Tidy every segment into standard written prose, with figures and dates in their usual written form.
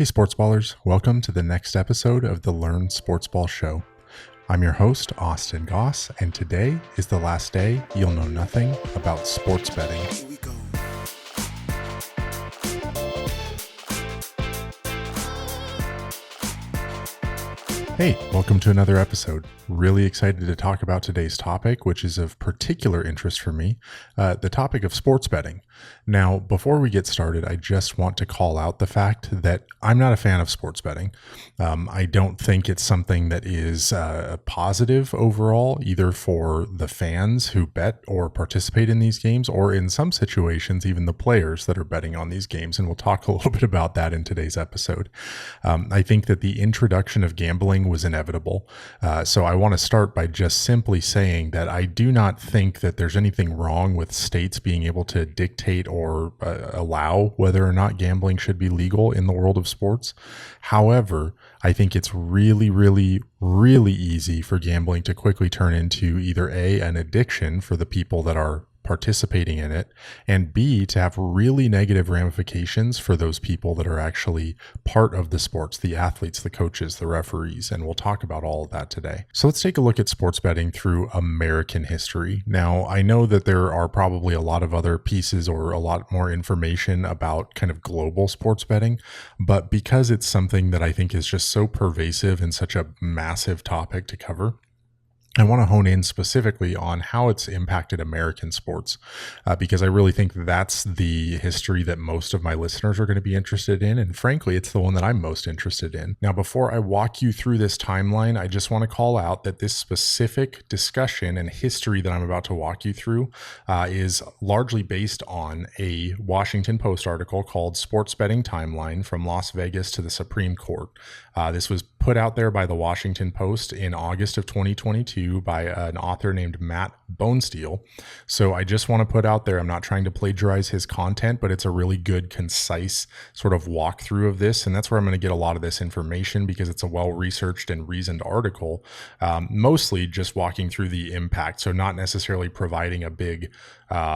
Hey, sports ballers, welcome to the next episode of the Learn Sports Ball Show. I'm your host, Austin Goss, and today is the last day you'll know nothing about sports betting. Here we go. Hey, welcome to another episode. Really excited to talk about today's topic, which is of particular interest for me, the topic of sports betting. Now, before we get started, I just want to call out the fact that I'm not a fan of sports betting. I don't think it's something that is positive overall, either for the fans who bet or participate in these games, or in some situations, even the players that are betting on these games. And we'll talk a little bit about that in today's episode. I think that the introduction of gambling was inevitable. So I want to start by just simply saying that I do not think that there's anything wrong with states being able to dictate or allow whether or not gambling should be legal in the world of sports. However, I think it's really easy for gambling to quickly turn into either A, an addiction for the people that are participating in it, and B, to have really negative ramifications for those people that are actually part of the sports, the athletes, the coaches, the referees, and we'll talk about all of that today. So let's take a look at sports betting through American history. Now, I know that there are probably a lot of other pieces or a lot more information about kind of global sports betting, but because it's something that I think is just so pervasive and such a massive topic to cover, I want to hone in specifically on how it's impacted American sports, because I really think that's the history that most of my listeners are going to be interested in. And frankly, it's the one that I'm most interested in. Now, before I walk you through this timeline, I just want to call out that this specific discussion and history that I'm about to walk you through is largely based on a Washington Post article called Sports Betting Timeline from Las Vegas to the Supreme Court. This was put out there by the Washington Post in August of 2022 by an author named Matt Bonesteel. So I just want to put out there, I'm not trying to plagiarize his content, but it's a really good, concise sort of walkthrough of this. And that's where I'm going to get a lot of this information because it's a well-researched and reasoned article, mostly just walking through the impact. So not necessarily providing a big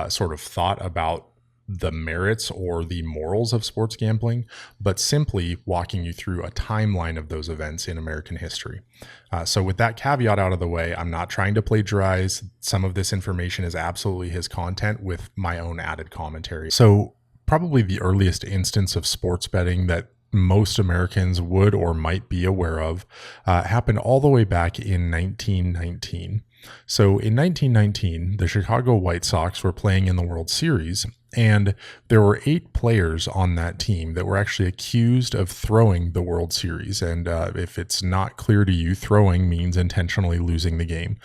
sort of thought about the merits or the morals of sports gambling, but simply walking you through a timeline of those events in American history. So with that caveat out of the way, I'm not trying to plagiarize. Some of this information is absolutely his content with my own added commentary. So probably the earliest instance of sports betting that most Americans would or might be aware of happened all the way back in 1919. So in 1919, the Chicago White Sox were playing in the World Series, and there were 8 players on that team that were actually accused of throwing the World Series. And if it's not clear to you, throwing means intentionally losing the game.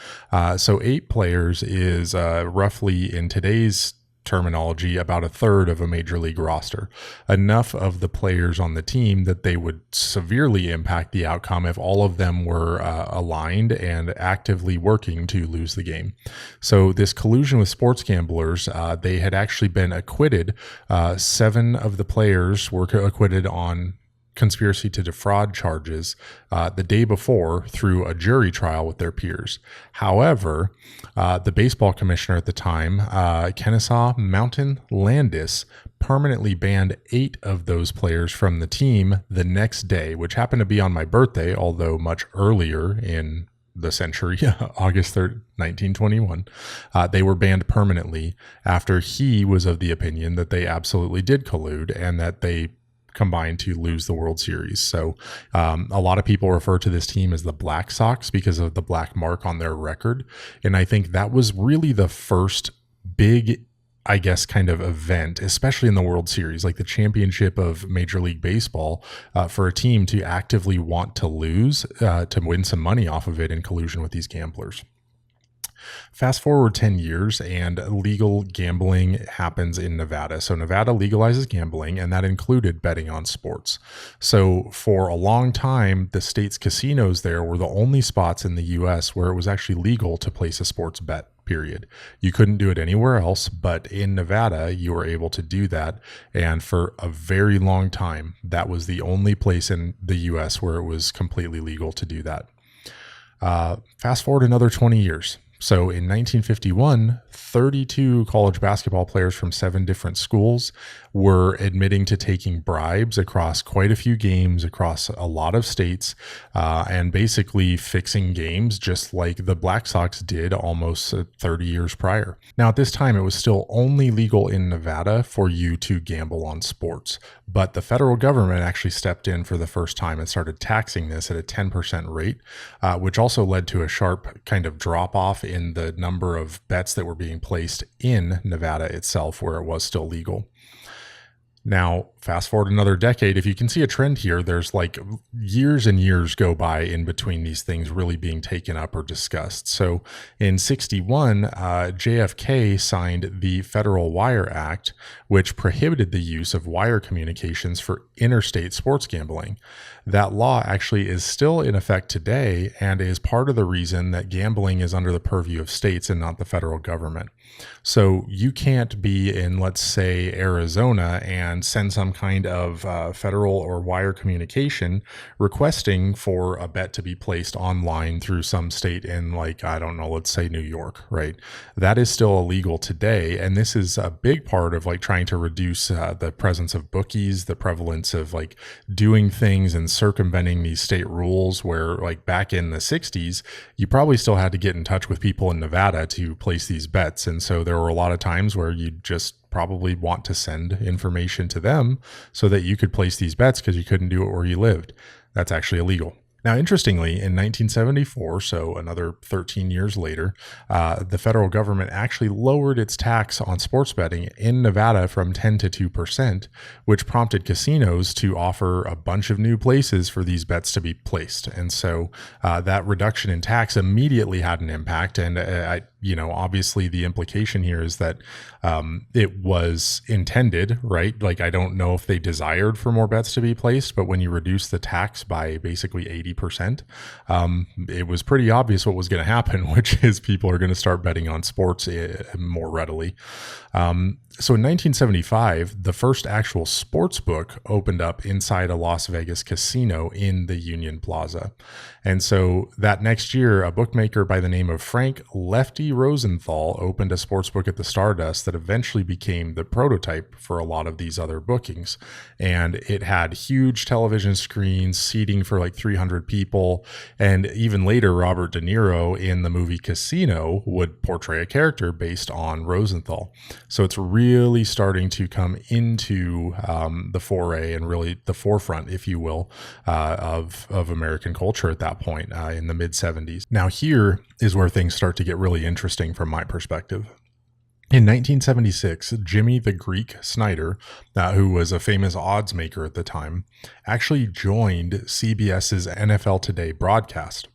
So 8 players is roughly, in today's terminology, about a third of a major league roster. Enough of the players on the team that they would severely impact the outcome if all of them were aligned and actively working to lose the game. So this collusion with sports gamblers, they had actually been acquitted. 7 of the players were acquitted on conspiracy to defraud charges the day before through a jury trial with their peers. However, the baseball commissioner at the time, Kennesaw Mountain Landis, permanently banned 8 of those players from the team the next day, which happened to be on my birthday, although much earlier in the century, August 3rd, 1921. They were banned permanently after he was of the opinion that they absolutely did collude and that they combined to lose the World Series. So a lot of people refer to this team as the Black Sox because of the black mark on their record. And I think that was really the first big, I guess, kind of event, especially in the World Series, like the championship of Major League Baseball, for a team to actively want to lose, to win some money off of it in collusion with these gamblers. Fast forward 10 years and legal gambling happens in Nevada. So Nevada legalizes gambling, and that included betting on sports. So for a long time, the state's casinos there were the only spots in the US where it was actually legal to place a sports bet. Period. You couldn't do it anywhere else, but in Nevada, you were able to do that. And for a very long time, that was the only place in the US where it was completely legal to do that. Fast forward another 20 years. So in 1951, 32 college basketball players from 7 different schools were admitting to taking bribes across quite a few games across a lot of states, and basically fixing games just like the Black Sox did almost 30 years prior. Now, at this time, it was still only legal in Nevada for you to gamble on sports, but the federal government actually stepped in for the first time and started taxing this at a 10% rate, which also led to a sharp kind of drop off in the number of bets that were being placed in Nevada itself, where it was still legal. Now, fast forward another decade, if you can see a trend here, there's like years and years go by in between these things really being taken up or discussed. So in 61, JFK signed the Federal Wire Act, which prohibited the use of wire communications for interstate sports gambling. That law actually is still in effect today and is part of the reason that gambling is under the purview of states and not the federal government. So you can't be in, let's say, Arizona and send some kind of federal or wire communication requesting for a bet to be placed online through some state in, like, I don't know, let's say New York, right? That is still illegal today. And this is a big part of like trying to reduce the presence of bookies, the prevalence of like doing things and circumventing these state rules, where like back in the 60s, you probably still had to get in touch with people in Nevada to place these bets. And so there were a lot of times where you just probably want to send information to them so that you could place these bets because you couldn't do it where you lived. That's actually illegal. Now, interestingly, in 1974, so another 13 years later, the federal government actually lowered its tax on sports betting in Nevada from 10 to 2%, which prompted casinos to offer a bunch of new places for these bets to be placed. And so that reduction in tax immediately had an impact. And obviously the implication here is that it was intended, right? Like, I don't know if they desired for more bets to be placed, but when you reduce the tax by basically 80%, it was pretty obvious what was going to happen, which is people are going to start betting on sports more readily. So in 1975, the first actual sports book opened up inside a Las Vegas casino in the Union Plaza. And so that next year, a bookmaker by the name of Frank Lefty Rosenthal opened a sports book at the Stardust that eventually became the prototype for a lot of these other bookings. And it had huge television screens, seating for like 300 people. And even later, Robert De Niro in the movie Casino would portray a character based on Rosenthal. So it's really starting to come into the foray and really the forefront, if you will, of American culture at that point in the mid 70s. Now, here is where things start to get really interesting from my perspective. In 1976, Jimmy the Greek Snyder, who was a famous odds maker at the time, actually joined CBS's NFL Today broadcast.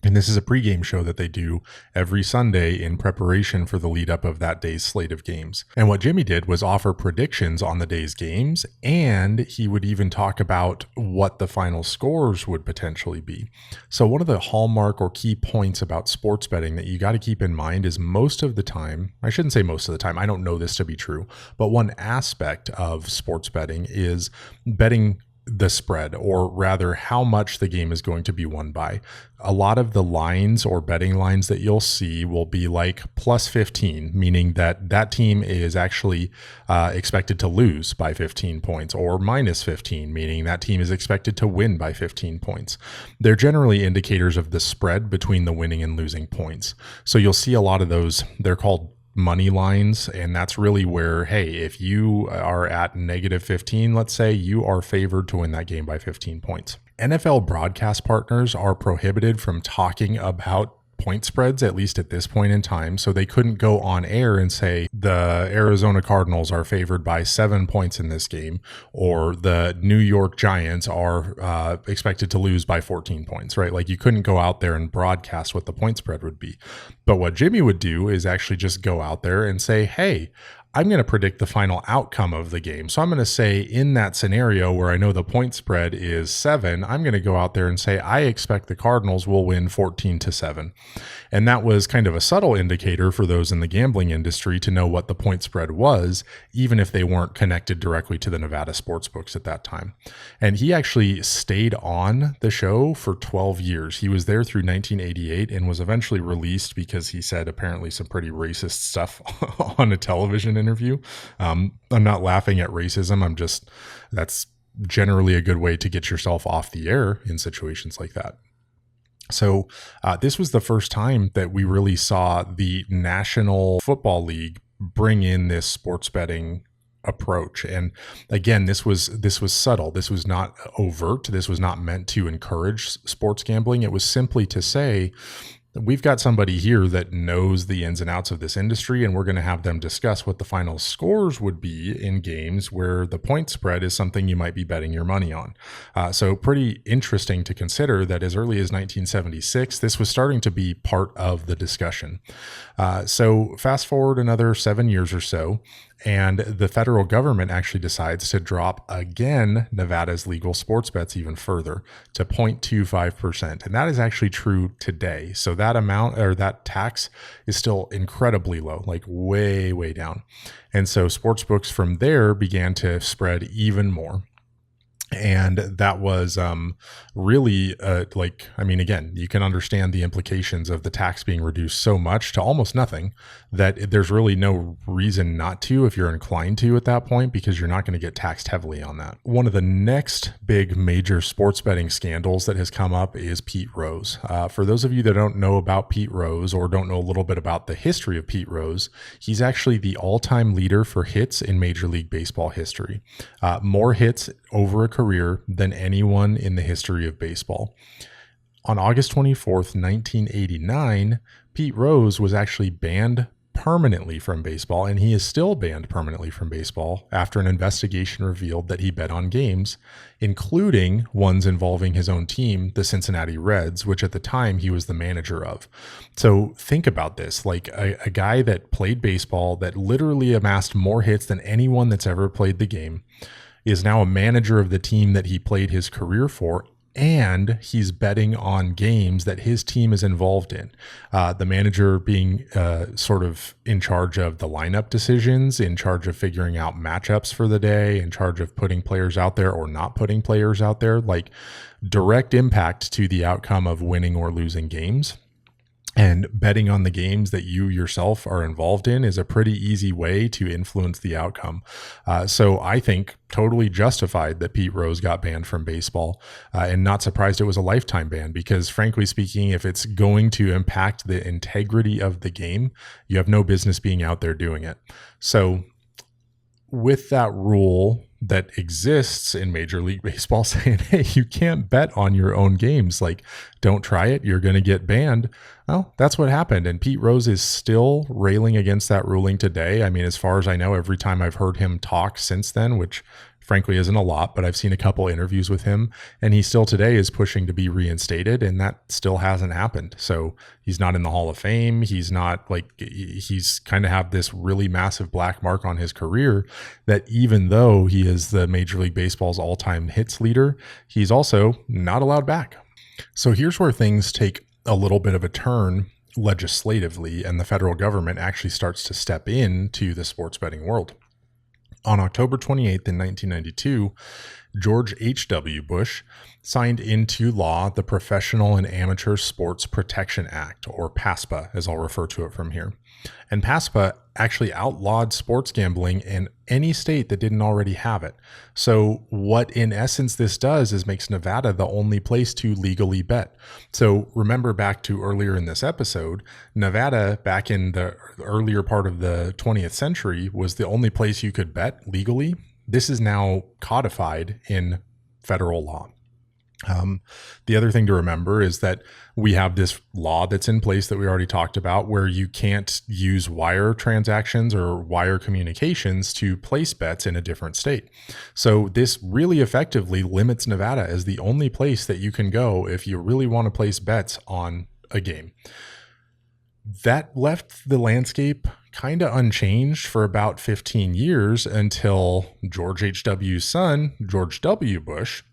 And this is a pregame show that they do every Sunday in preparation for the lead up of that day's slate of games. And what Jimmy did was offer predictions on the day's games, and he would even talk about what the final scores would potentially be. So one of the hallmark or key points about sports betting that you got to keep in mind is most of the time, I shouldn't say most of the time, I don't know this to be true, but one aspect of sports betting is betting the spread, or rather how much the game is going to be won by. A lot of the lines or betting lines that you'll see will be like plus 15, meaning that that team is actually expected to lose by 15 points, or minus 15, meaning that team is expected to win by 15 points. They're generally indicators of the spread between the winning and losing points. So you'll see a lot of those, they're called money lines, and that's really where, hey, if you are at negative 15, let's say, you are favored to win that game by 15 points. NFL broadcast partners are prohibited from talking about point spreads, at least at this point in time. So they couldn't go on air and say the Arizona Cardinals are favored by 7 points in this game, or the New York Giants are expected to lose by 14 points, right? Like, you couldn't go out there and broadcast what the point spread would be. But what Jimmy would do is actually just go out there and say, hey, I'm going to predict the final outcome of the game. So I'm going to say in that scenario where I know the point spread is 7, I'm going to go out there and say, I expect the Cardinals will win 14-7. And that was kind of a subtle indicator for those in the gambling industry to know what the point spread was, even if they weren't connected directly to the Nevada sports books at that time. And he actually stayed on the show for 12 years. He was there through 1988 and was eventually released because he said apparently some pretty racist stuff on a television interview. I'm not laughing at racism. That's generally a good way to get yourself off the air in situations like that. So this was the first time that we really saw the National Football League bring in this sports betting approach. And again, this was subtle. This was not overt. This was not meant to encourage sports gambling. It was simply to say, we've got somebody here that knows the ins and outs of this industry, and we're going to have them discuss what the final scores would be in games where the point spread is something you might be betting your money on. So pretty interesting to consider that as early as 1976, this was starting to be part of the discussion. So fast forward another 7 years or so, and the federal government actually decides to drop again Nevada's legal sports bets even further to 0.25%. And that is actually true today. So that amount, or that tax, is still incredibly low, like way, way down. And so sports books from there began to spread even more. And that was really again, you can understand the implications of the tax being reduced so much to almost nothing that there's really no reason not to if you're inclined to at that point, because you're not going to get taxed heavily on that. One of the next big major sports betting scandals that has come up is Pete Rose. For those of you that don't know about Pete Rose or don't know a little bit about the history of Pete Rose, he's actually the all-time leader for hits in Major League Baseball history. More hits over a career than anyone in the history of baseball. On August 24th, 1989, Pete Rose was actually banned permanently from baseball, and he is still banned permanently from baseball after an investigation revealed that he bet on games, including ones involving his own team, the Cincinnati Reds, which at the time he was the manager of. So think about this, like a guy that played baseball, that literally amassed more hits than anyone that's ever played the game, is now a manager of the team that he played his career for, and he's betting on games that his team is involved in. The manager being sort of in charge of the lineup decisions, in charge of figuring out matchups for the day, in charge of putting players out there or not putting players out there, like direct impact to the outcome of winning or losing games. And betting on the games that you yourself are involved in is a pretty easy way to influence the outcome. So I think totally justified that Pete Rose got banned from baseball, and not surprised it was a lifetime ban, because frankly speaking, if it's going to impact the integrity of the game, you have no business being out there doing it. So with that rule that exists in Major League Baseball saying, hey, you can't bet on your own games, like don't try it, you're going to get banned. Well, that's what happened. And Pete Rose is still railing against that ruling today. I mean, as far as I know, every time I've heard him talk since then, which frankly isn't a lot, but I've seen a couple interviews with him, and he still today is pushing to be reinstated, and that still hasn't happened. So he's not in the Hall of Fame. He's not, like, he's kind of have this really massive black mark on his career that even though he is the Major League Baseball's all-time hits leader, he's also not allowed back. So here's where things take a little bit of a turn legislatively, and the federal government actually starts to step into the sports betting world. On October 28th in 1992, George H.W. Bush signed into law the Professional and Amateur Sports Protection Act, or PASPA, as I'll refer to it from here. And PASPA actually outlawed sports gambling in any state that didn't already have it. So what in essence this does is makes Nevada the only place to legally bet. So remember back to earlier in this episode, Nevada back in the earlier part of the 20th century was the only place you could bet legally. This is now codified in federal law. The other thing to remember is that we have this law that's in place that we already talked about, where you can't use wire transactions or wire communications to place bets in a different state. So this really effectively limits Nevada as the only place that you can go if you really want to place bets on a game. That left the landscape kind of unchanged for about 15 years until George H.W.'s son, George W. Bush,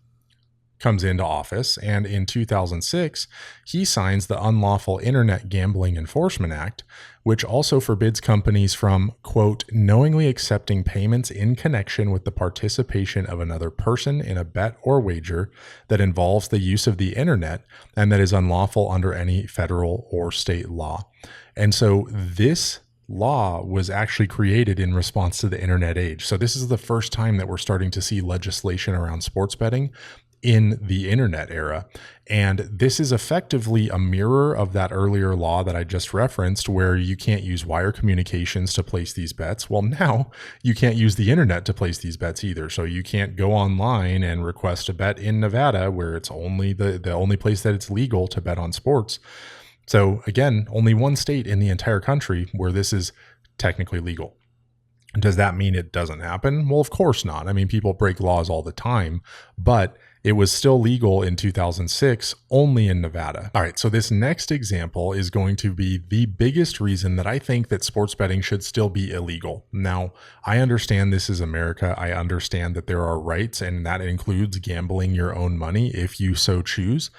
comes into office, and in 2006, he signs the Unlawful Internet Gambling Enforcement Act, which also forbids companies from, quote, knowingly accepting payments in connection with the participation of another person in a bet or wager that involves the use of the internet and that is unlawful under any federal or state law. And so this law was actually created in response to the internet age. So this is the first time that we're starting to see legislation around sports betting in the internet era. And this is effectively a mirror of that earlier law that I just referenced, where you can't use wire communications to place these bets. Well, now you can't use the internet to place these bets either. So you can't go online and request a bet in Nevada, where it's only the only place that it's legal to bet on sports. So again, only one state in the entire country where this is technically legal. Does that mean it doesn't happen? Well, of course not. I mean, people break laws all the time, but it was still legal in 2006, only in Nevada. All right, so this next example is going to be the biggest reason that I think that sports betting should still be illegal. Now, I understand this is America. I understand that there are rights, and that includes gambling your own money if you so choose.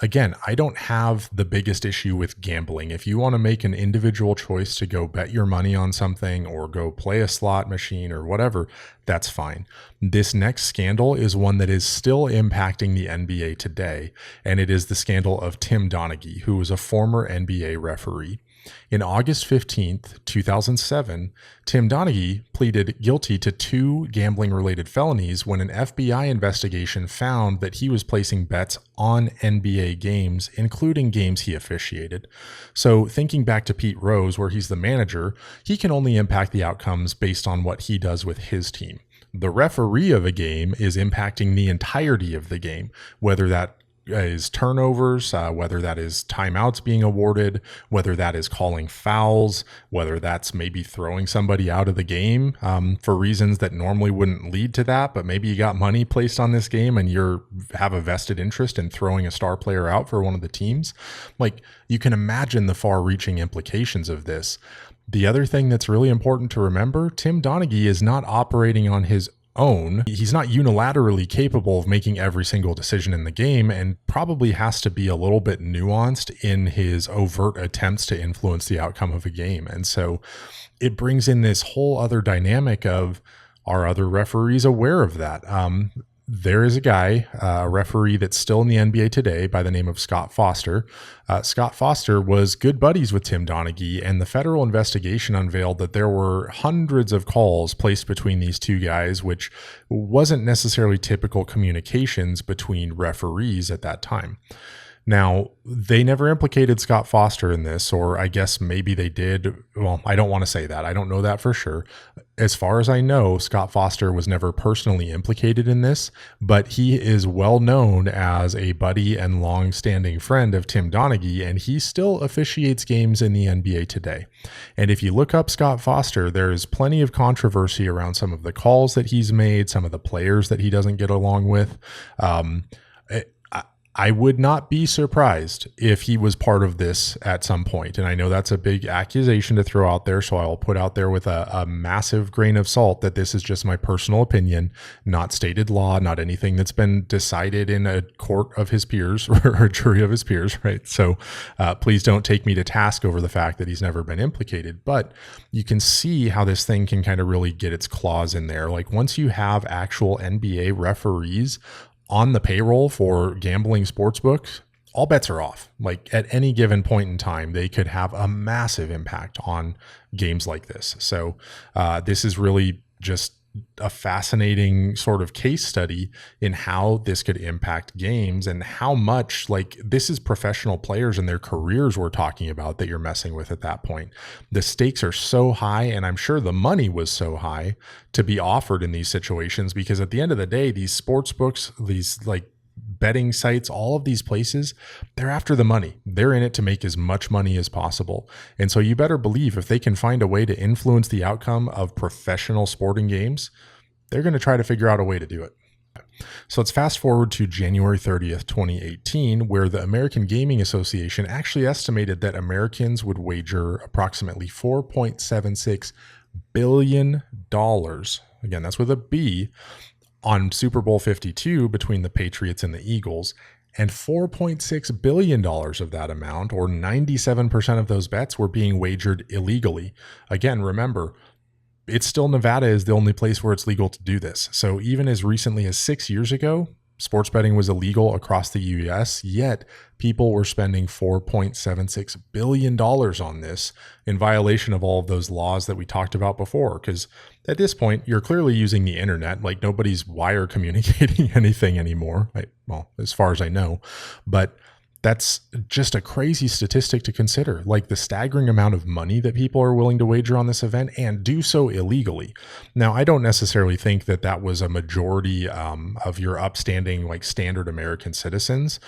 Again, I don't have the biggest issue with gambling. If you want to make an individual choice to go bet your money on something or go play a slot machine or whatever, that's fine. This next scandal is one that is still impacting the NBA today, and it is the scandal of Tim Donaghy, who was a former NBA referee. In August 15th, 2007, Tim Donaghy pleaded guilty to 2 gambling-related felonies when an FBI investigation found that he was placing bets on NBA games, including games he officiated. So thinking back to Pete Rose, where he's the manager, he can only impact the outcomes based on what he does with his team. The referee of a game is impacting the entirety of the game, whether that is turnovers, whether that is timeouts being awarded, whether that is calling fouls, whether that's maybe throwing somebody out of the game for reasons that normally wouldn't lead to that, but maybe you got money placed on this game and you have a vested interest in throwing a star player out for one of the teams. Like, you can imagine the far-reaching implications of this. The other thing that's really important to remember, Tim Donaghy is not operating on his own. He's not unilaterally capable of making every single decision in the game, and probably has to be a little bit nuanced in his overt attempts to influence the outcome of a game. And so it brings in this whole other dynamic of, are other referees aware of that? There is a guy, a referee that's still in the NBA today by the name of Scott Foster. Scott Foster was good buddies with Tim Donaghy, and the federal investigation unveiled that there were hundreds of calls placed between these two guys, which wasn't necessarily typical communications between referees at that time. Now, they never implicated Scott Foster in this, or I guess maybe they did. Well, I don't want to say that. I don't know that for sure. As far as I know, Scott Foster was never personally implicated in this, but he is well known as a buddy and long-standing friend of Tim Donaghy, and he still officiates games in the NBA today. And if you look up Scott Foster, there is plenty of controversy around some of the calls that he's made, some of the players that he doesn't get along with. I would not be surprised if he was part of this at some point. And I know that's a big accusation to throw out there, so I'll put out there with a massive grain of salt that this is just my personal opinion, not stated law, not anything that's been decided in a court of his peers or a jury of his peers, right? So please don't take me to task over the fact that he's never been implicated. But you can see how this thing can kind of really get its claws in there. Like, once you have actual NBA referees on the payroll for gambling sports books, all bets are off. Like, at any given point in time, they could have a massive impact on games like this. So this is really just a fascinating sort of case study in how this could impact games, and how much, like, this is professional players and their careers we're talking about that you're messing with at that point. The stakes are so high, and I'm sure the money was so high to be offered in these situations, because at the end of the day, these sports books, these like betting sites, all of these places, they're after the money. They're in it to make as much money as possible. And so you better believe if they can find a way to influence the outcome of professional sporting games, they're going to try to figure out a way to do it. So let's fast forward to January 30th, 2018, where the American Gaming Association actually estimated that Americans would wager approximately $4.76 billion. Again, that's with a B, on Super Bowl 52 between the Patriots and the Eagles. And $4.6 billion of that amount, or 97% of those bets, were being wagered illegally. Again, remember, it's still Nevada is the only place where it's legal to do this. So even as recently as 6 years ago, sports betting was illegal across the US, yet people were spending $4.76 billion on this in violation of all of those laws that we talked about before. Because at this point, you're clearly using the internet. Like, nobody's wire communicating anything anymore. Well, as far as I know. But that's just a crazy statistic to consider, like the staggering amount of money that people are willing to wager on this event and do so illegally. Now, I don't necessarily think that that was a majority of your upstanding, like standard American citizens.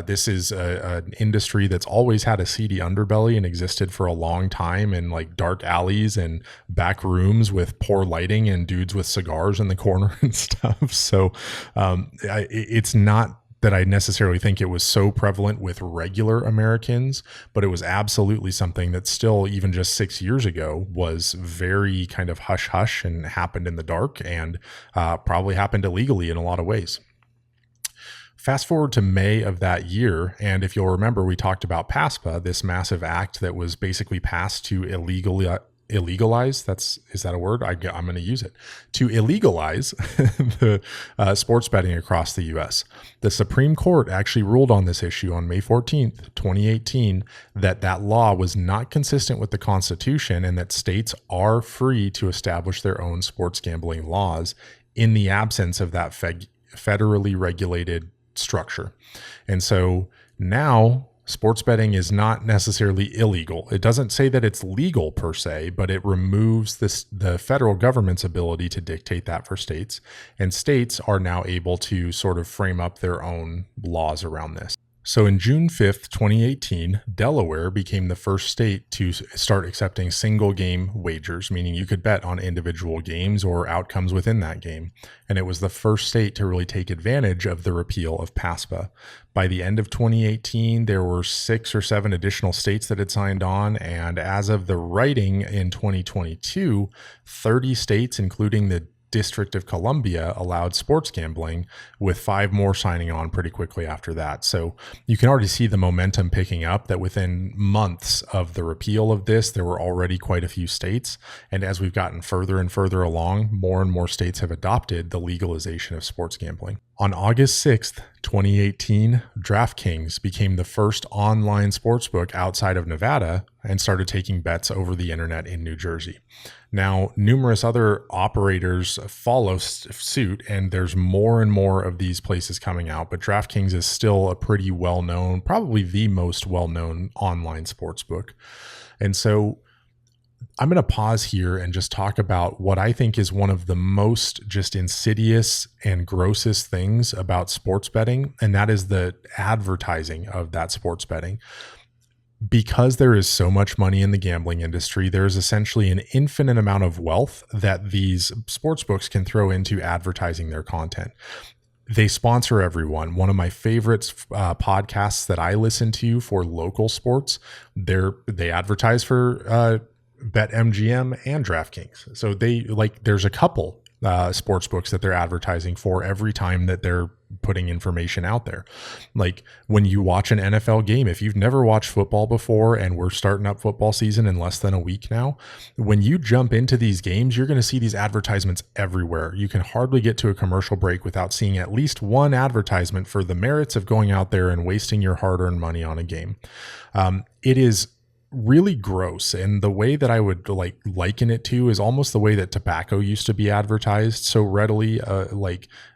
This is an industry that's always had a seedy underbelly and existed for a long time in like dark alleys and back rooms with poor lighting and dudes with cigars in the corner and stuff. So it's not that I necessarily think it was so prevalent with regular Americans, but it was absolutely something that still, even just 6 years ago, was very kind of hush hush and happened in the dark and probably happened illegally in a lot of ways. Fast forward to May of that year, and if you'll remember, we talked about PASPA, this massive act that was basically passed to illegalize, is that a word? I'm going to use it, to illegalize the sports betting across the US. The Supreme Court actually ruled on this issue on May 14th, 2018, that law was not consistent with the Constitution and that states are free to establish their own sports gambling laws in the absence of that federally regulated structure. And so now sports betting is not necessarily illegal. It doesn't say that it's legal per se, but it removes the federal government's ability to dictate that for states. And states are now able to sort of frame up their own laws around this. So in June 5th, 2018, Delaware became the first state to start accepting single game wagers, meaning you could bet on individual games or outcomes within that game. And it was the first state to really take advantage of the repeal of PASPA. By the end of 2018, there were 6 or 7 additional states that had signed on. And as of the writing in 2022, 30 states, including the District of Columbia, allowed sports gambling, with 5 more signing on pretty quickly after that. So you can already see the momentum picking up, that within months of the repeal of this, there were already quite a few states. And as we've gotten further and further along, more and more states have adopted the legalization of sports gambling. On August 6th, 2018, DraftKings became the first online sportsbook outside of Nevada and started taking bets over the internet in New Jersey. Now, numerous other operators follow suit, and there's more and more of these places coming out, but DraftKings is still a pretty well-known, probably the most well-known online sportsbook. And so I'm going to pause here and just talk about what I think is one of the most just insidious and grossest things about sports betting, and that is the advertising of that sports betting. Because there is so much money in the gambling industry, there is essentially an infinite amount of wealth that these sports books can throw into advertising their content. They sponsor everyone. One of my favorites podcasts that I listen to for local sports, they advertise for BetMGM and DraftKings. So there's a couple sports books that they're advertising for every time that they're putting information out there. Like when you watch an NFL game, if you've never watched football before, and we're starting up football season in less than a week now, when you jump into these games, you're going to see these advertisements everywhere. You can hardly get to a commercial break without seeing at least one advertisement for the merits of going out there and wasting your hard-earned money on a game. It is really gross. And the way that I would liken it to is almost the way that tobacco used to be advertised so readily.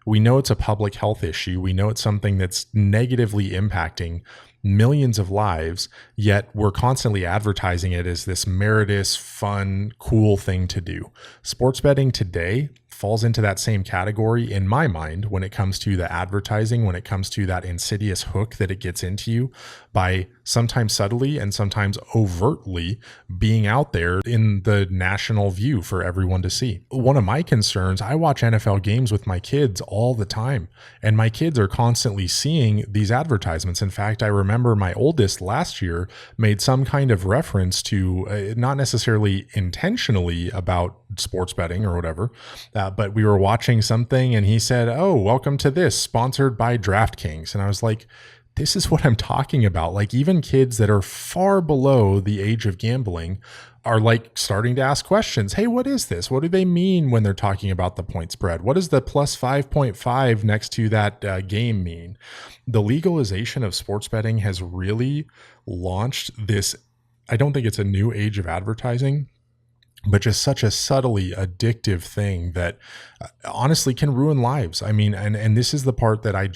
We know it's a public health issue. We know it's something that's negatively impacting millions of lives, yet we're constantly advertising it as this meritorious, fun, cool thing to do. Sports betting today falls into that same category in my mind when it comes to the advertising, when it comes to that insidious hook that it gets into you by sometimes subtly and sometimes overtly being out there in the national view for everyone to see. One of my concerns, I watch NFL games with my kids all the time, and my kids are constantly seeing these advertisements. In fact, I remember my oldest last year made some kind of reference to, not necessarily intentionally about sports betting or whatever, but we were watching something and he said, "Oh, welcome to this, sponsored by DraftKings." And I was like, this is what I'm talking about. Like, even kids that are far below the age of gambling are like starting to ask questions. Hey, what is this? What do they mean when they're talking about the point spread? What does the plus 5.5 next to that game mean? The legalization of sports betting has really launched this. I don't think it's a new age of advertising, but just such a subtly addictive thing that honestly can ruin lives. I mean, and this is the part that I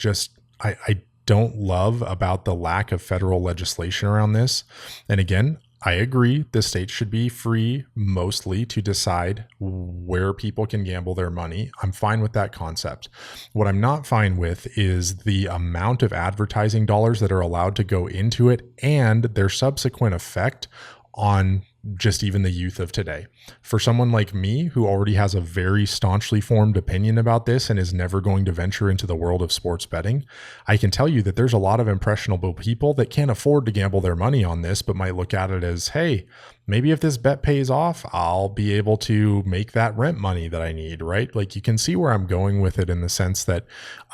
don't love about the lack of federal legislation around this. And again, I agree the states should be free mostly to decide where people can gamble their money. I'm fine with that concept. What I'm not fine with is the amount of advertising dollars that are allowed to go into it and their subsequent effect on just even the youth of today. For someone like me who already has a very staunchly formed opinion about this and is never going to venture into the world of sports betting, I can tell you that there's a lot of impressionable people that can't afford to gamble their money on this, but might look at it as, hey, maybe if this bet pays off, I'll be able to make that rent money that I need, right? Like, you can see where I'm going with it in the sense that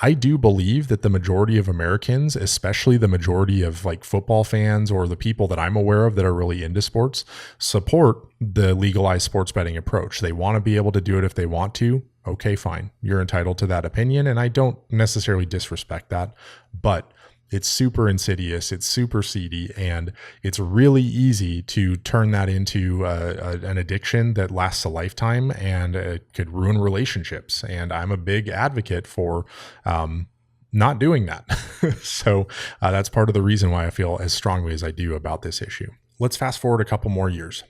I do believe that the majority of Americans, especially the majority of like football fans or the people that I'm aware of that are really into sports, support the legalized sports betting approach. They want to be able to do it if they want to. Okay, fine. You're entitled to that opinion. And I don't necessarily disrespect that, but it's super insidious, it's super seedy, and it's really easy to turn that into an addiction that lasts a lifetime, and it could ruin relationships. And I'm a big advocate for not doing that. So that's part of the reason why I feel as strongly as I do about this issue. Let's fast forward a couple more years.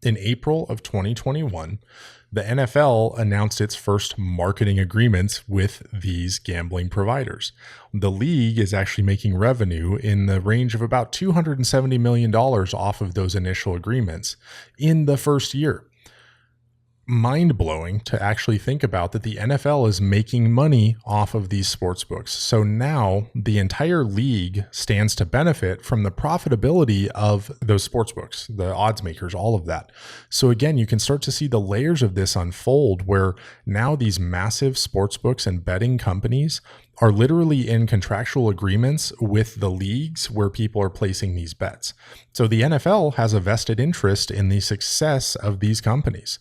In April of 2021, the NFL announced its first marketing agreements with these gambling providers. The league is actually making revenue in the range of about $270 million off of those initial agreements in the first year. Mind-blowing to actually think about that the NFL is making money off of these sports books. So now the entire league stands to benefit from the profitability of those sports books, the odds makers, all of that. So again, you can start to see the layers of this unfold where now these massive sports books and betting companies are literally in contractual agreements with the leagues where people are placing these bets. So the NFL has a vested interest in the success of these companies.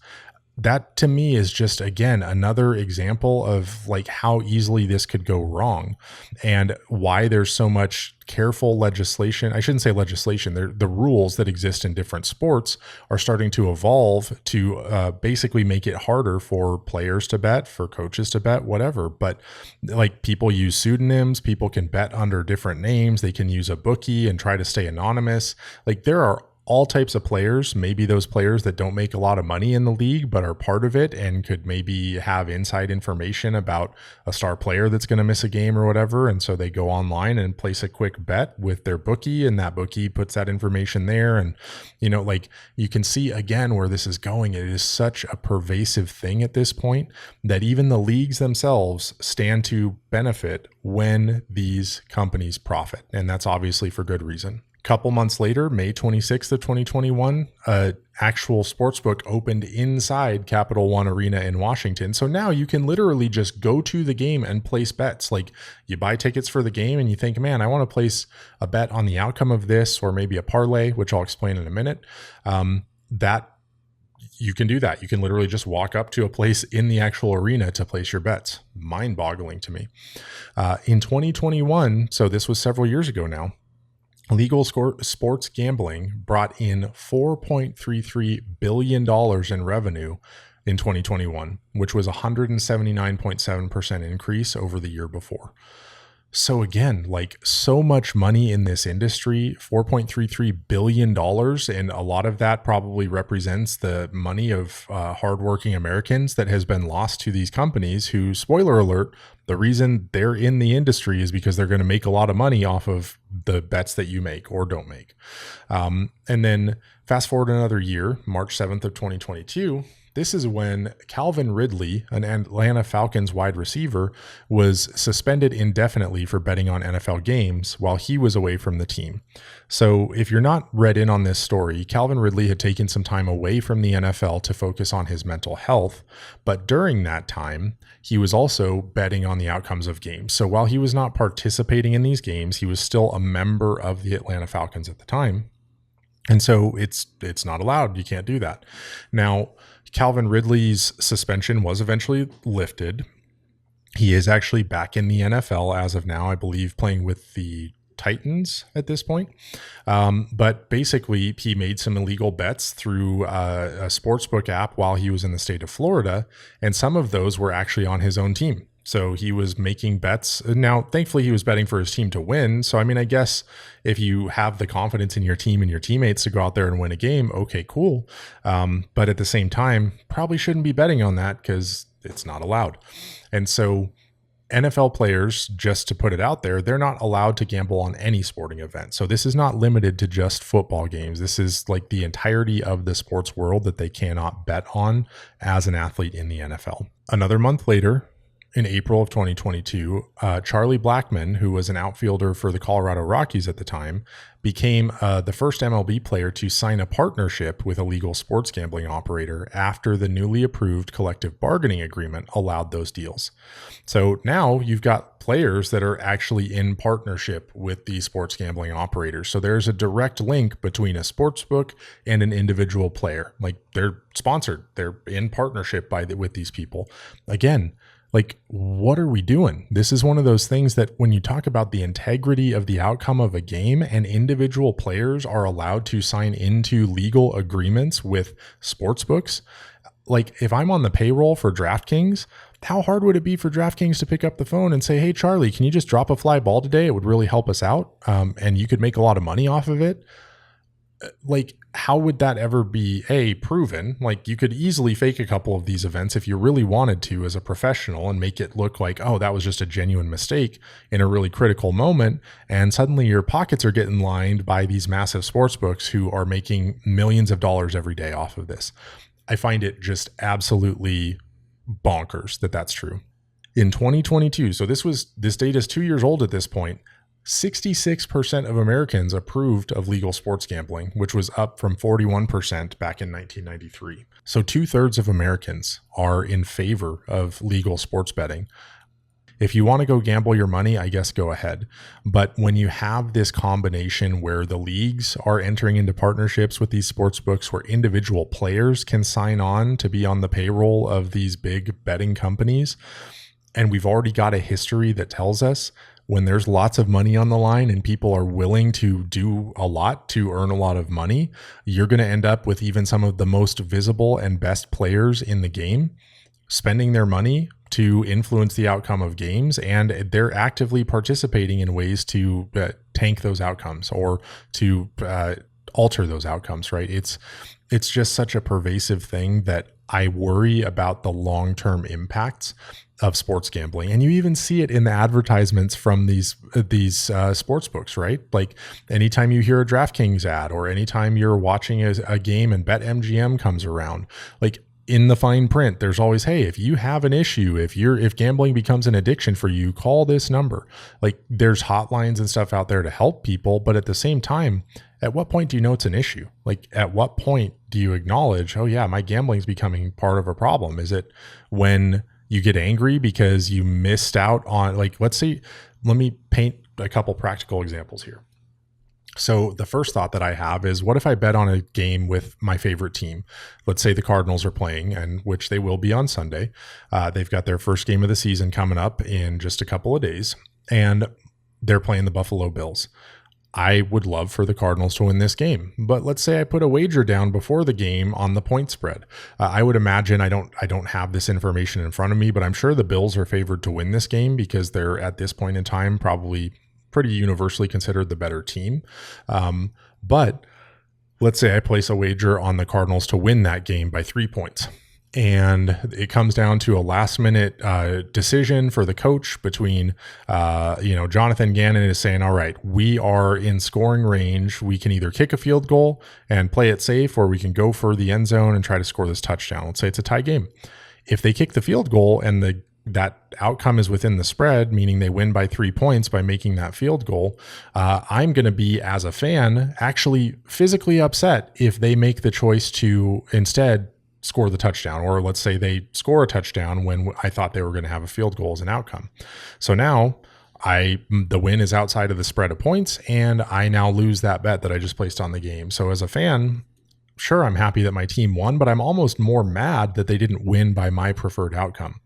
That to me is just, again, another example of like how easily this could go wrong and why there's so much careful legislation. I shouldn't say legislation. The rules that exist in different sports are starting to evolve to basically make it harder for players to bet, for coaches to bet, whatever. But like, people use pseudonyms, people can bet under different names. They can use a bookie and try to stay anonymous. Like, there are all types of players, maybe those players that don't make a lot of money in the league, but are part of it and could maybe have inside information about a star player that's going to miss a game or whatever. And so they go online and place a quick bet with their bookie, and that bookie puts that information there. And, you know, like, you can see again where this is going. It is such a pervasive thing at this point that even the leagues themselves stand to benefit when these companies profit. And that's obviously for good reason. Couple months later, May 26th of 2021, actual sportsbook opened inside Capital One Arena in Washington. So now you can literally just go to the game and place bets. Like, you buy tickets for the game and you think, man, I want to place a bet on the outcome of this, or maybe a parlay, which I'll explain in a minute. That you can do that. You can literally just walk up to a place in the actual arena to place your bets. Mind-boggling to me. In 2021, so this was several years ago now, legal sports gambling brought in $4.33 billion in revenue in 2021, which was a 179.7% increase over the year before. So again, like so much money in this industry, $4.33 billion dollars, and a lot of that probably represents the money of hardworking Americans that has been lost to these companies who, spoiler alert, the reason they're in the industry is because they're going to make a lot of money off of the bets that you make or don't make. And then fast forward another year, March 7th of 2022, this is when Calvin Ridley, an Atlanta Falcons wide receiver, was suspended indefinitely for betting on NFL games while he was away from the team. So if you're not read in on this story, Calvin Ridley had taken some time away from the NFL to focus on his mental health. But during that time, he was also betting on the outcomes of games. So while he was not participating in these games, he was still a member of the Atlanta Falcons at the time. And so it's not allowed. You can't do that. Now, Calvin Ridley's suspension was eventually lifted. He is actually back in the NFL as of now, I believe, playing with the Titans at this point. But basically, he made some illegal bets through a sportsbook app while he was in the state of Florida, and some of those were actually on his own team. So he was making bets. Now, thankfully, he was betting for his team to win. So, I mean, I guess if you have the confidence in your team and your teammates to go out there and win a game, okay, cool. But at the same time, probably shouldn't be betting on that because it's not allowed. And so NFL players, just to put it out there, they're not allowed to gamble on any sporting event. So this is not limited to just football games. This is like the entirety of the sports world that they cannot bet on as an athlete in the NFL. Another month later, in April of 2022, Charlie Blackmon, who was an outfielder for the Colorado Rockies at the time, became the first MLB player to sign a partnership with a legal sports gambling operator after the newly approved collective bargaining agreement allowed those deals. So now you've got players that are actually in partnership with these sports gambling operators. So there's a direct link between a sports book and an individual player. Like they're sponsored, they're in partnership with these people. Again, like, what are we doing? This is one of those things that when you talk about the integrity of the outcome of a game and individual players are allowed to sign into legal agreements with sports books, like if I'm on the payroll for DraftKings, how hard would it be for DraftKings to pick up the phone and say, hey, Charlie, can you just drop a fly ball today? It would really help us out. And you could make a lot of money off of it. Like, how would that ever be proven? Like, you could easily fake a couple of these events if you really wanted to as a professional and make it look like, oh, that was just a genuine mistake in a really critical moment. And suddenly your pockets are getting lined by these massive sports books who are making millions of dollars every day off of this. I find it just absolutely bonkers that that's true. In 2022, so this data is 2 years old at this point, 66% of Americans approved of legal sports gambling, which was up from 41% back in 1993. So 2/3 of Americans are in favor of legal sports betting. If you want to go gamble your money, I guess go ahead. But when you have this combination where the leagues are entering into partnerships with these sports books, where individual players can sign on to be on the payroll of these big betting companies, and we've already got a history that tells us when there's lots of money on the line and people are willing to do a lot to earn a lot of money, you're going to end up with even some of the most visible and best players in the game spending their money to influence the outcome of games, and they're actively participating in ways to tank those outcomes or to alter those outcomes, right? It's just such a pervasive thing that I worry about the long-term impacts of sports gambling. And you even see it in the advertisements from these sports books, right? Like anytime you hear a DraftKings ad or anytime you're watching a game and BetMGM comes around, like in the fine print, there's always, hey, if you have an issue, if gambling becomes an addiction for you, call this number. Like there's hotlines and stuff out there to help people. But at the same time, at what point do you know it's an issue? Like at what point do you acknowledge, oh yeah, my gambling is becoming part of a problem? Is it when you get angry because you missed out on, like, let me paint a couple practical examples here. So the first thought that I have is, what if I bet on a game with my favorite team? Let's say the Cardinals are playing, and which they will be on Sunday. They've got their first game of the season coming up in just a couple of days, and they're playing the Buffalo Bills. I would love for the Cardinals to win this game, but let's say I put a wager down before the game on the point spread. I would imagine, I don't have this information in front of me, but I'm sure the Bills are favored to win this game because they're at this point in time probably pretty universally considered the better team. But let's say I place a wager on the Cardinals to win that game by 3 points. And it comes down to a last minute decision for the coach between, Jonathan Gannon is saying, all right, we are in scoring range. We can either kick a field goal and play it safe, or we can go for the end zone and try to score this touchdown. Let's say it's a tie game. If they kick the field goal and that outcome is within the spread, meaning they win by 3 points by making that field goal, I'm going to be, as a fan, actually physically upset if they make the choice to instead score the touchdown, or let's say they score a touchdown when I thought they were going to have a field goal as an outcome. So now the win is outside of the spread of points, and I now lose that bet that I just placed on the game. So as a fan, sure, I'm happy that my team won, but I'm almost more mad that they didn't win by my preferred outcome.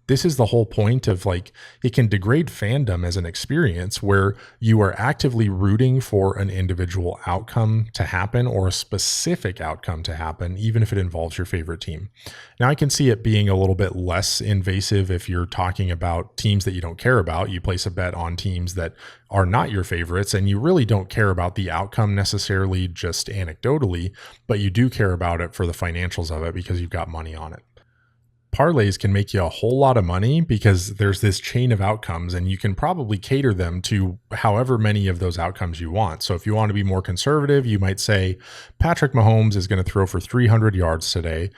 This is the whole point of, like, it can degrade fandom as an experience where you are actively rooting for an individual outcome to happen or a specific outcome to happen, even if it involves your favorite team. Now, I can see it being a little bit less invasive if you're talking about teams that you don't care about. You place a bet on teams that are not your favorites, and you really don't care about the outcome necessarily just anecdotally, but you do care about it for the financials of it because you've got money on it. Parlays can make you a whole lot of money because there's this chain of outcomes, and you can probably cater them to however many of those outcomes you want. So if you want to be more conservative, you might say Patrick Mahomes is going to throw for 300 yards today,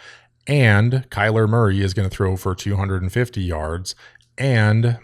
and Kyler Murray is going to throw for 250 yards, and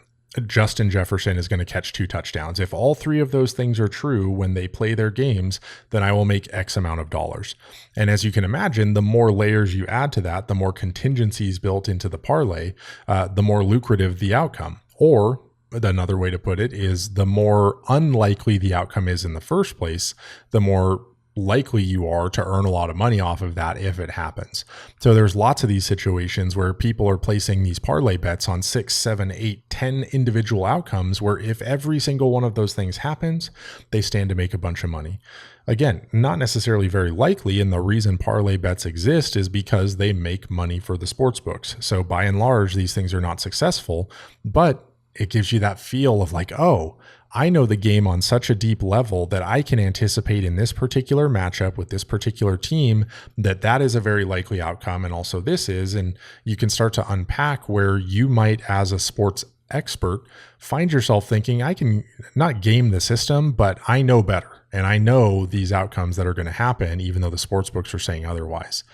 Justin Jefferson is going to catch 2 touchdowns. If all 3 of those things are true when they play their games, then I will make X amount of dollars. And as you can imagine, the more layers you add to that, the more contingencies built into the parlay, the more lucrative the outcome. Or another way to put it is, the more unlikely the outcome is in the first place, the more likely you are to earn a lot of money off of that if it happens. So there's lots of these situations where people are placing these parlay bets on 6, 7, 8, 10 individual outcomes, where if every single one of those things happens, they stand to make a bunch of money. Again, not necessarily very likely, and the reason parlay bets exist is because they make money for the sports books. So by and large, these things are not successful, but it gives you that feel of like, oh, I know the game on such a deep level that I can anticipate in this particular matchup with this particular team that is a very likely outcome, and also this is. And you can start to unpack where you might, as a sports expert, find yourself thinking, I can not game the system, but I know better. And I know these outcomes that are going to happen, even though the sports books are saying otherwise.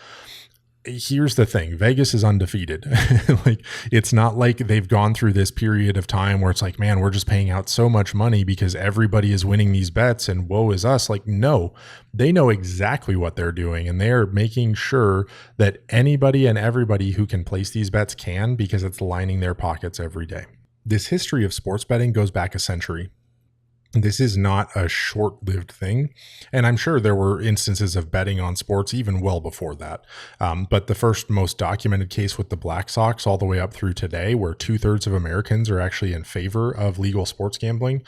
Here's the thing. Vegas is undefeated. Like, it's not like they've gone through this period of time where it's like, man, we're just paying out so much money because everybody is winning these bets and woe is us. Like, no, they know exactly what they're doing, and they're making sure that anybody and everybody who can place these bets can, because it's lining their pockets every day. This history of sports betting goes back a century. This is not a short-lived thing. And I'm sure there were instances of betting on sports even well before that. But the first most documented case with the Black Sox all the way up through today, where 2/3 of Americans are actually in favor of legal sports gambling,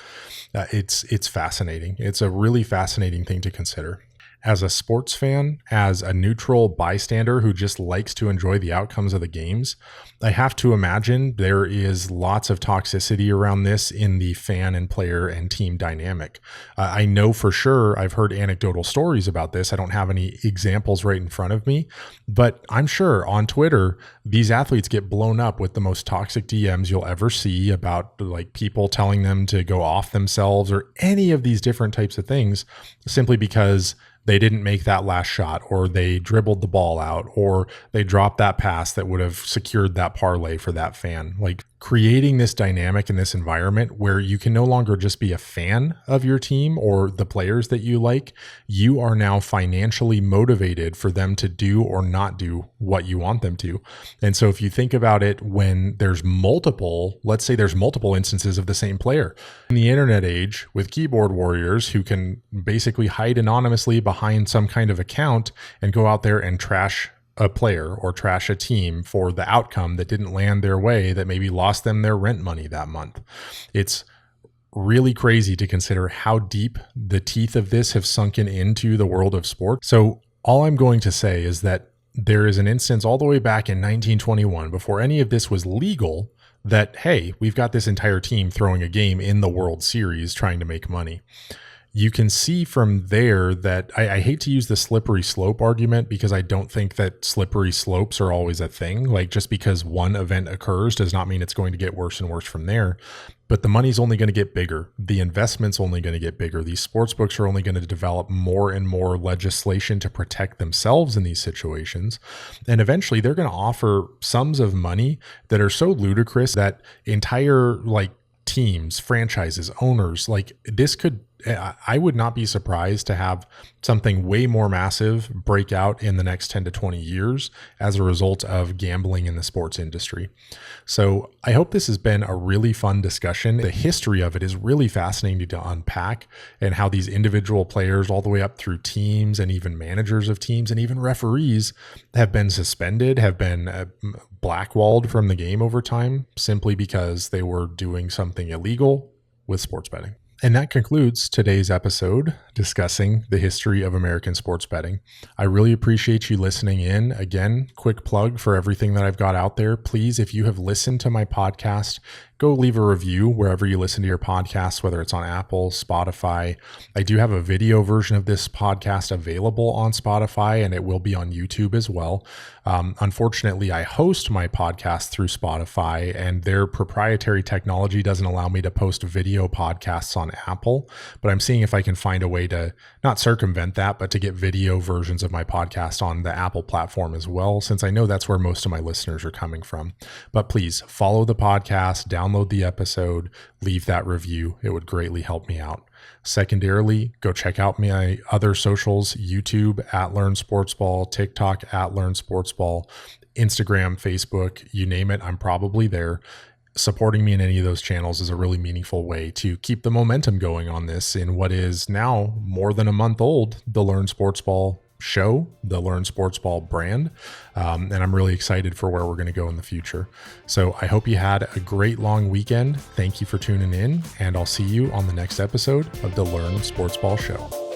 it's fascinating. It's a really fascinating thing to consider. As a sports fan, as a neutral bystander who just likes to enjoy the outcomes of the games, I have to imagine there is lots of toxicity around this in the fan and player and team dynamic. I know for sure, I've heard anecdotal stories about this. I don't have any examples right in front of me, but I'm sure on Twitter, these athletes get blown up with the most toxic DMs you'll ever see about, like, people telling them to go off themselves or any of these different types of things, simply because they didn't make that last shot, or they dribbled the ball out, or they dropped that pass that would have secured that parlay for that fan. Like, creating this dynamic in this environment where you can no longer just be a fan of your team or the players that you like, you are now financially motivated for them to do or not do what you want them to. And so if you think about it, when there's let's say there's multiple instances of the same player in the internet age, with keyboard warriors who can basically hide anonymously behind some kind of account and go out there and trash a player or trash a team for the outcome that didn't land their way, that maybe lost them their rent money that month. It's really crazy to consider how deep the teeth of this have sunken into the world of sport. So all I'm going to say is that there is an instance all the way back in 1921, before any of this was legal, that, hey, we've got this entire team throwing a game in the World Series trying to make money. You can see from there that I hate to use the slippery slope argument, because I don't think that slippery slopes are always a thing. Like, just because one event occurs does not mean it's going to get worse and worse from there. But the money's only going to get bigger. The investment's only going to get bigger. These sports books are only going to develop more and more legislation to protect themselves in these situations. And eventually they're going to offer sums of money that are so ludicrous that entire teams, franchises, owners, this could, I would not be surprised to have something way more massive break out in the next 10 to 20 years as a result of gambling in the sports industry. So I hope this has been a really fun discussion. The history of it is really fascinating to unpack, and how these individual players all the way up through teams and even managers of teams and even referees have been suspended, have been blackwalled from the game over time simply because they were doing something illegal with sports betting. And that concludes today's episode discussing the history of American sports betting. I really appreciate you listening in. Again, quick plug for everything that I've got out there. Please, if you have listened to my podcast, go leave a review wherever you listen to your podcasts, whether it's on Apple, Spotify. I do have a video version of this podcast available on Spotify, and it will be on YouTube as well. Unfortunately, I host my podcast through Spotify, and their proprietary technology doesn't allow me to post video podcasts on Apple, but I'm seeing if I can find a way to not circumvent that, but to get video versions of my podcast on the Apple platform as well, since I know that's where most of my listeners are coming from. But please follow the podcast, download the episode, leave that review. It would greatly help me out. Secondarily, go check out my other socials: YouTube @LearnSportsBall, TikTok @LearnSportsBall, Instagram, Facebook, you name it, I'm probably there. Supporting me in any of those channels is a really meaningful way to keep the momentum going on this in what is now more than a month old, the Learn Sports Ball show, the Learn Sports Ball brand. And I'm really excited for where we're going to go in the future. So I hope you had a great long weekend. Thank you for tuning in, and I'll see you on the next episode of the Learn Sports Ball show.